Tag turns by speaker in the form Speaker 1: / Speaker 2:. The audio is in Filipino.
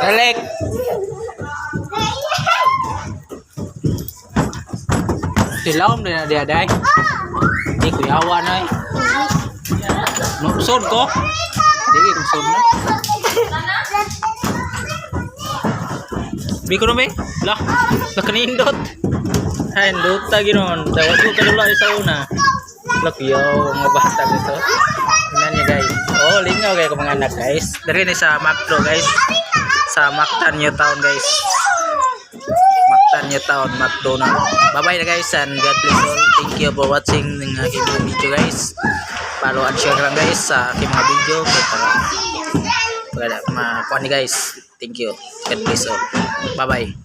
Speaker 1: Balik. Silom na dia day. Di ko yawa na eh. Nusod ko. Di ko nusod na. Biko na ba? Lah, nakanindot. Ay, indot ta ginon. Dawat ko kadula sa una. Lakyaw mga bata nito. Tingnan niyo guys. Oh, lingaw kayo mga anak guys. Dari ni sa Macdo guys. Sa Mactan New Town guys. Mactan New Town, McDonald. Bye-bye na guys and God bless all. Thank you for watching ng aking video guys. Follow and share lang guys sa aking mga video. Para makuha ni guys. Thank you. God bless all. Bye-bye.